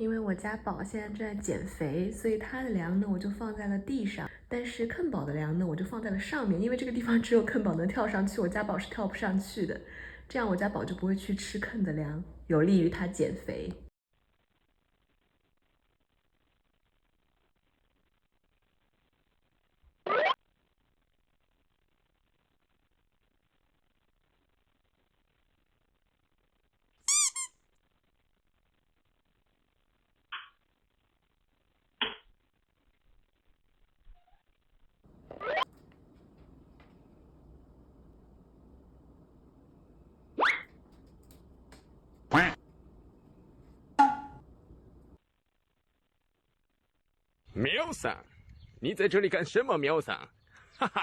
因为我家宝现在正在减肥，所以它的粮呢我就放在了地上，但是坑宝的粮呢我就放在了上面，因为这个地方只有坑宝能跳上去，我家宝是跳不上去的，这样我家宝就不会去吃坑的粮，有利于它减肥。喵桑，你在这里干什么？喵桑，哈哈。